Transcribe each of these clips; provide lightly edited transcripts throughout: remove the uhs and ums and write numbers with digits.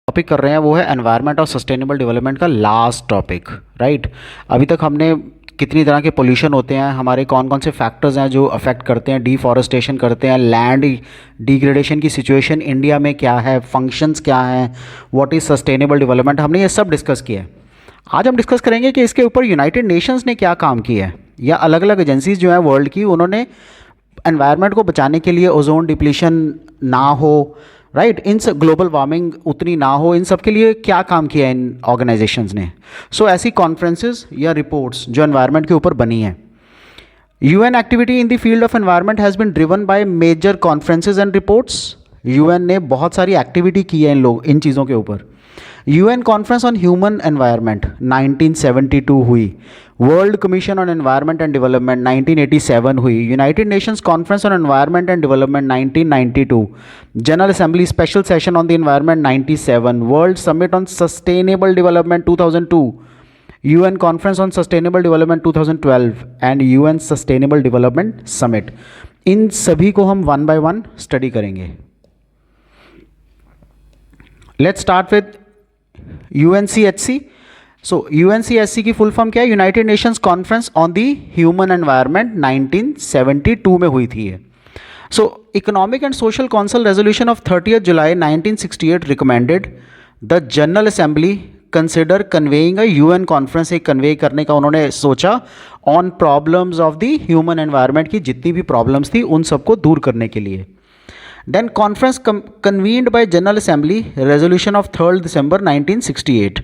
Topic कर रहे हैं वो है एनवायरनमेंट और सस्टेनेबल डेवलपमेंट का लास्ट टॉपिक, राइट। अभी तक हमने कितनी तरह के पोल्यूशन होते हैं, हमारे कौन कौन से फैक्टर्स हैं जो अफेक्ट करते हैं, डिफॉरेस्टेशन करते हैं, लैंड डिग्रेडेशन की सिचुएशन इंडिया में क्या है, फंक्शंस क्या हैं, व्हाट इज़ सस्टेनेबल डेवलपमेंट, हमने ये सब डिस्कस किया है। आज हम डिस्कस करेंगे कि इसके ऊपर यूनाइटेड नेशंस ने क्या काम किया है, या अलग अलग एजेंसीज जो हैं वर्ल्ड की, उन्होंने एनवायरनमेंट को बचाने के लिए, ओजोन डिप्लीशन ना हो, राइट, इन ग्लोबल वार्मिंग उतनी ना हो, इन सब के लिए क्या काम किया है इन ऑर्गेनाइजेशंस ने। सो ऐसी कॉन्फ्रेंसेस या रिपोर्ट्स जो एनवायरनमेंट के ऊपर बनी हैं। UN activity in the field of environment has been driven by major conferences and reports. UN ने बहुत सारी एक्टिविटी की है इन चीज़ों के ऊपर। UN conference on human environment 1972 हुई, world commission on environment and development 1987 हुई, united nations conference on environment and development 1992, general assembly special session on the environment 97, world summit on sustainable development 2002, UN conference on sustainable development 2012 and UN sustainable development summit. इन सभी को हम one by one study करेंगे। Let's start with UNCHC. So UNCHC की full form क्या है? United nations conference on the human environment 1972 में हुई थी ये। सो economic and social council resolution of 30 July 1968 recommended the general assembly consider conveying a UN conference, एक convey करने का उन्होंने सोचा on problems of the human environment की जितनी भी प्रॉब्लम्स थी उन सबको दूर करने के लिए। Then conference convened by General Assembly resolution of 3rd December 1968।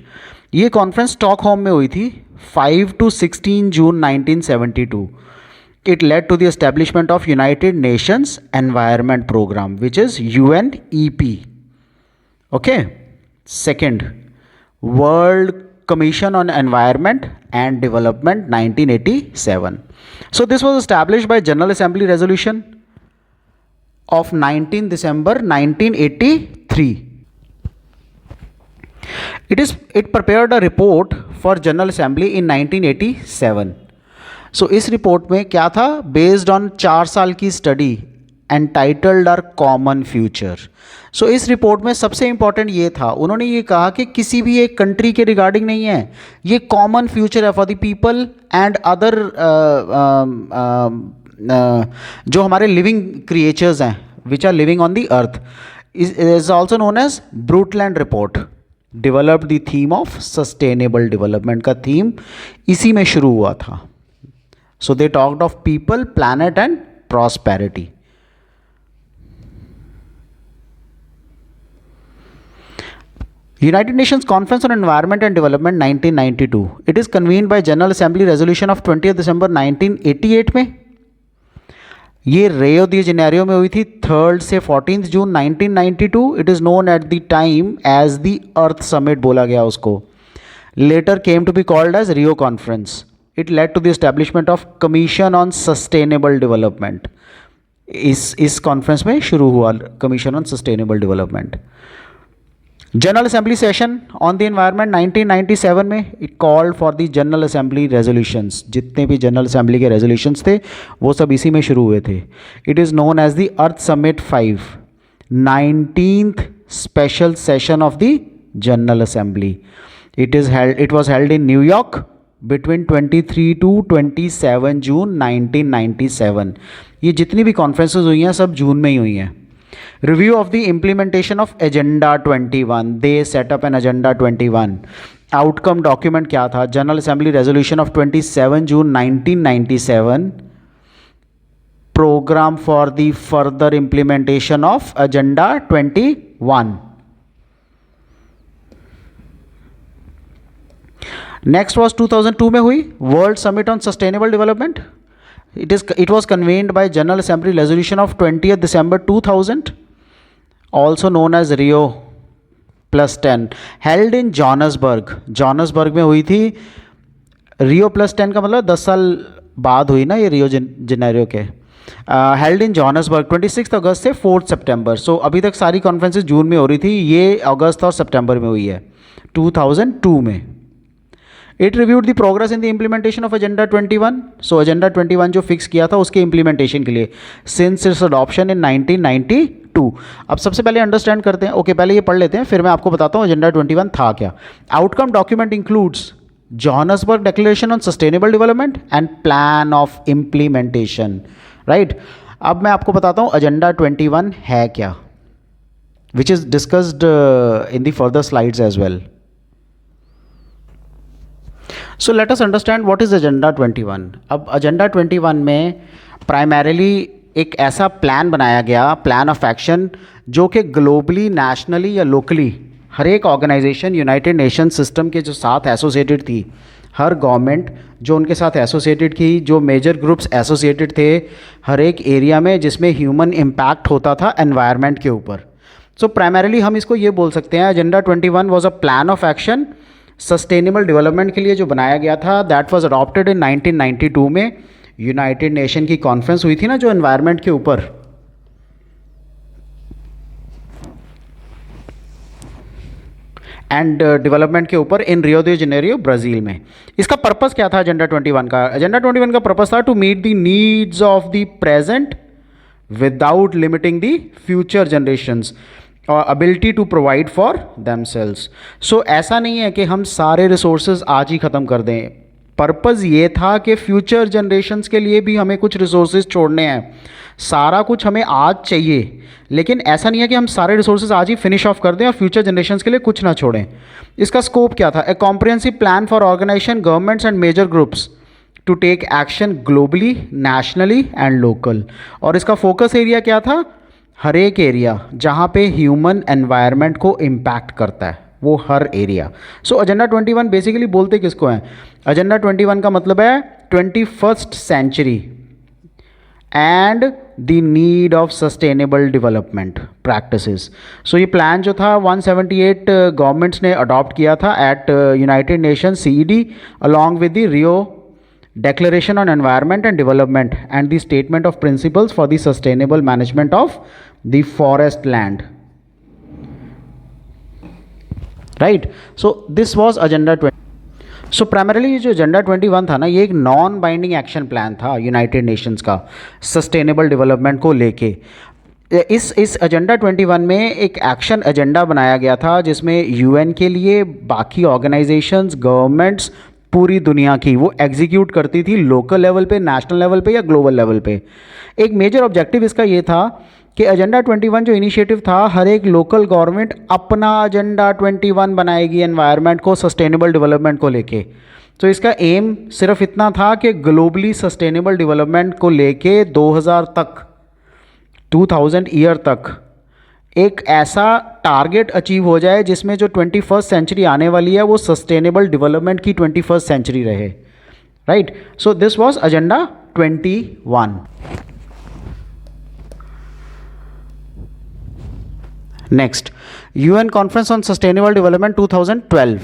ये कॉन्फ्रेंस स्टॉकहोम में हुई थी 5 to 16 June 1972। It led to the establishment of United Nations Environment Program which is UNEP। Okay, second, World Commission on Environment and Development 1987। So this was established by General Assembly resolution of 19 December 1983। It prepared a report for General Assembly in 1987। So इस report में क्या था? Based on 4 साल की study entitled our common future. So इस report में सबसे important ये था, उन्होंने ये कहा कि किसी भी एक कंट्री के रिगार्डिंग नहीं है, ये कॉमन फ्यूचर है for the people and other जो हमारे लिविंग क्रिएचर्स हैं which are living on the earth. Is also known as Brundtland report. Developed the theme of sustainable development का थीम इसी में शुरू हुआ था। So they talked of people, planet and prosperity. United Nations Conference on Environment and Development 1992। It is convened by General Assembly Resolution of 20th December 1988 में। ये रियो दी Janeiro में हुई थी 3rd से 14th जून 1992। It is known at the time as the earth summit बोला गया उसको। Later came to be called as Rio conference. It led to the establishment of commission on sustainable development. इस conference में शुरू हुआ commission on sustainable development. General assembly session on the environment 1997 में it called for the general assembly resolutions. जितने भी general assembly के resolutions थे वो सब इसी में शुरू हुए थे। It is known as the earth summit 5, 19th special session of the general assembly. It was held in New York between 23 to 27 June 1997। ये जितनी भी कॉन्फ्रेंसेज हुई हैं सब जून में ही हुई हैं। Review of the implementation of Agenda 21। They set up an Agenda 21। Outcome document क्या था? General Assembly Resolution of 27 June 1997। Program for the further implementation of Agenda 21। Next was 2002 में हुई World Summit on Sustainable Development। It was convened by General Assembly Resolution of 20th December 2000, also known as Rio +10, held in Johannesburg। Johannesburg में हुई थी। रियो +10 का मतलब 10 साल बाद हुई ना ये रियो जेनेरियो के। हेल्ड इन जॉनसबर्ग 26 अगस्त से 4 सितंबर। सो अभी तक सारी कॉन्फ्रेंसेस जून में हो रही थी, ये अगस्त और सितंबर में हुई है 2002 में। It reviewed the progress in the implementation of agenda 21। Agenda 21 जो फिक्स किया था उसके इम्प्लीमेंटेशन के लिए सिंस इट्स अडॉप्शन इन 1992। 2022। अब सबसे पहले अंडरस्टैंड करते हैं, ओके पहले ये पढ़ लेते हैं, फिर मैं आपको बताता हूँ एजेंडा 21 था क्या। Outcome document includes Johannesburg declaration on sustainable development and plan of implementation, right. अब मैं आपको बताता हूँ एजेंडा 21 है क्या, which is discussed in the further slides as well. So let us understand what is agenda 21। अब एजेंडा 21 में primarily एक ऐसा प्लान बनाया गया, प्लान ऑफ एक्शन, जो कि ग्लोबली, नेशनली या लोकली हर एक ऑर्गेनाइजेशन यूनाइटेड नेशन सिस्टम के जो साथ एसोसिएटेड थी, हर गवर्नमेंट जो उनके साथ एसोसिएटेड थी, जो मेजर ग्रुप्स एसोसिएटेड थे हर एक एरिया में जिसमें ह्यूमन इम्पैक्ट होता था एनवायरनमेंट के ऊपर। सो प्राइमरीली हम इसको ये बोल सकते हैं, agenda 21 was a plan of action sustainable development के लिए जो बनाया गया था। दैट वाज अडॉप्टेड इन 1992 में, यूनाइटेड नेशन की कॉन्फ्रेंस हुई थी ना जो एनवायरनमेंट के ऊपर, एंड डेवलपमेंट के ऊपर इन रियो दे जेनेरियो, ब्राज़ील में। इसका पर्पस क्या था एजेंडा 21 का? एजेंडा 21 का पर्पस था to meet the needs of the present without limiting the future generations और ability to provide for themselves. So ऐसा नहीं है कि हम सारे रिसोर्सेज आज ही ख़त्म कर दें। पर्पज़ ये था कि फ्यूचर जनरेशन्स के लिए भी हमें कुछ रिसोर्सेज छोड़ने हैं। सारा कुछ हमें आज चाहिए, लेकिन ऐसा नहीं है कि हम सारे रिसोर्सेज आज ही फिनिश ऑफ कर दें और फ्यूचर जनरेशन्स के लिए कुछ ना छोड़ें। इसका स्कोप क्या था? A comprehensive plan for organization, governments and major groups to take action globally, nationally and local. और इसका फोकस एरिया क्या था? हर एक एरिया जहाँ पे ह्यूमन एनवायरनमेंट को इम्पैक्ट करता है, वो हर एरिया। सो एजेंडा 21 बेसिकली बोलते किसको हैं? एजेंडा 21 का मतलब है 21st century and the need of sustainable development practices. So ये प्लान जो था 178 गवर्नमेंट्स ने अडॉप्ट किया था at United Nation CED along with the Rio Declaration on Environment and Development and the Statement of Principles for the Sustainable Management of the Forest Land. Right? So this was Agenda 20. So primarily ये जो agenda 21 था ना, ये एक non binding action plan था United Nations का sustainable development को लेके। इस एजेंडा 21 में एक एक्शन एजेंडा बनाया गया था जिसमें UN के लिए, बाकी ऑर्गेनाइजेशंस, गवर्नमेंट्स, पूरी दुनिया की, वो एग्जीक्यूट करती थी लोकल लेवल पे, नेशनल लेवल पे या ग्लोबल लेवल पे। एक मेजर ऑब्जेक्टिव इसका ये था कि एजेंडा 21 जो इनिशिएटिव था, हर एक लोकल गवर्नमेंट अपना एजेंडा 21 बनाएगी एनवायरनमेंट को, सस्टेनेबल डेवलपमेंट को लेके। तो इसका एम सिर्फ इतना था कि ग्लोबली सस्टेनेबल डेवलपमेंट को लेके 2000 तक, 2000 ईयर तक एक ऐसा टारगेट अचीव हो जाए जिसमें जो 21st सेंचुरी आने वाली है वो सस्टेनेबल डेवलपमेंट की 21st सेंचुरी रहे, right. So this was agenda 21। Next, UN conference on sustainable development 2012,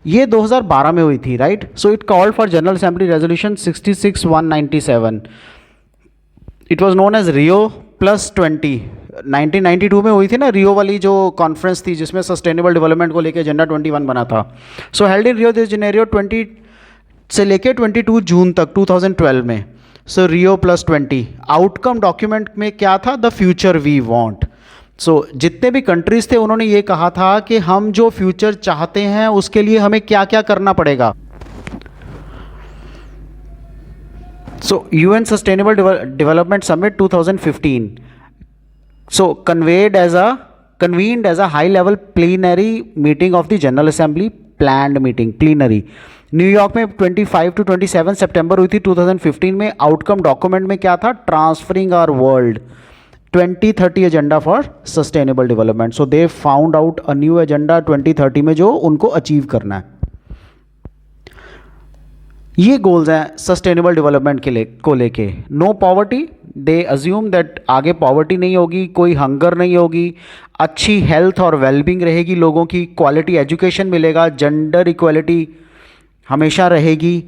ये 2012 में हुई थी, right. So it called for general assembly resolution 66/197। It was known as Rio plus 20। 1992 में हुई थी ना रियो वाली जो कॉन्फ्रेंस थी जिसमें सस्टेनेबल डेवलपमेंट को लेके एजेंडा 21 बना था। सो held in Rio they Janeiro 20 से लेके 22 जून तक 2012 में। So Rio plus 20 outcome document में क्या था? The future we want. So जितने भी कंट्रीज थे उन्होंने ये कहा था कि हम जो फ्यूचर चाहते हैं उसके लिए हमें क्या क्या करना पड़ेगा। सो UN sustainable development summit 2015, so convened as a high level plenary meeting of the General Assembly, planned meeting plenary New York में 25 to 27 सितंबर हुई थी 2015 में। आउटकम डॉक्यूमेंट में क्या था? Transforming our world 2030 agenda for sustainable development. So they found out a new agenda 2030 में जो उनको अचीव करना है। ये गोल्स हैं सस्टेनेबल डेवलपमेंट को लेके। No poverty, they assume that आगे पॉवर्टी नहीं होगी, कोई हंगर नहीं होगी, अच्छी हेल्थ और वेलबींग रहेगी लोगों की, क्वालिटी एजुकेशन मिलेगा, जेंडर इक्वालिटी हमेशा रहेगी,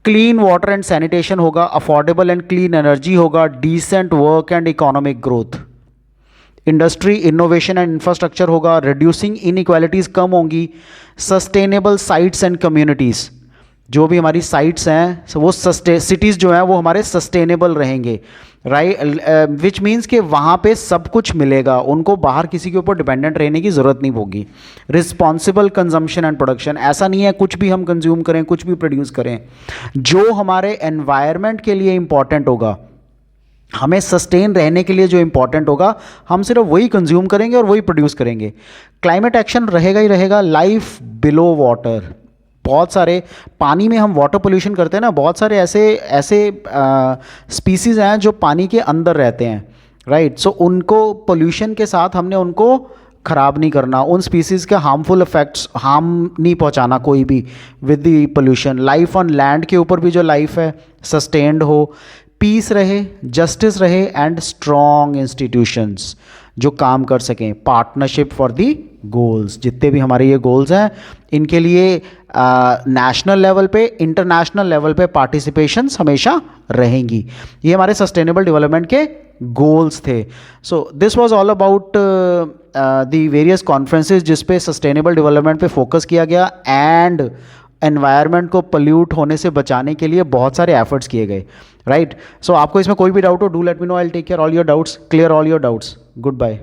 क्लीन वाटर एंड सैनिटेशन होगा, अफोर्डेबल एंड क्लीन एनर्जी होगा, decent work and economic growth, industry, innovation and infrastructure होगा, रिड्यूसिंग इनइक्वालिटीज़ कम होंगी, सस्टेनेबल साइट्स एंड कम्युनिटीज़, जो भी हमारी साइट्स हैं वो सिटीज़ जो हैं वो हमारे सस्टेनेबल रहेंगे, राइट, विच मीन्स कि वहाँ पे सब कुछ मिलेगा, उनको बाहर किसी के ऊपर डिपेंडेंट रहने की ज़रूरत नहीं होगी। रिस्पॉन्सिबल कंजम्पशन एंड प्रोडक्शन, ऐसा नहीं है कुछ भी हम कंज्यूम करें, कुछ भी प्रोड्यूस करें, जो हमारे एनवायरनमेंट के लिए इंपॉर्टेंट होगा, हमें सस्टेन रहने के लिए जो इंपॉर्टेंट होगा, हम सिर्फ वही कंज्यूम करेंगे और वही प्रोड्यूस करेंगे। क्लाइमेट एक्शन रहेगा ही रहेगा। लाइफ बिलो वाटर, बहुत सारे पानी में हम वाटर पोल्यूशन करते हैं ना, बहुत सारे ऐसे ऐसे स्पीसीज़ हैं जो पानी के अंदर रहते हैं, राइट। सो उनको पोल्यूशन के साथ हमने उनको ख़राब नहीं करना, उन स्पीसीज़ के हार्मफुल इफेक्ट्स, हार्म नहीं पहुंचाना कोई भी with the pollution. Life on land के ऊपर भी जो लाइफ है सस्टेन्ड हो, पीस रहे, जस्टिस रहे एंड स्ट्रॉन्ग इंस्टीट्यूशंस जो काम कर सकें, पार्टनरशिप फॉर दी गोल्स। जितने भी हमारे ये गोल्स हैं इनके लिए नेशनल लेवल पे, इंटरनेशनल लेवल पे पार्टिसिपेशंस हमेशा रहेंगी। ये हमारे सस्टेनेबल डेवलपमेंट के गोल्स थे। सो this was all about the various conferences जिस पे सस्टेनेबल डेवलपमेंट पे फोकस किया गया एंड एनवायरनमेंट को पोल्यूट होने से बचाने के लिए बहुत सारे एफर्ट्स किए गए, राइट। सो आपको इसमें कोई भी डाउट हो, do let me know, I will take care all your doubts, clear all your doubts. Good bye.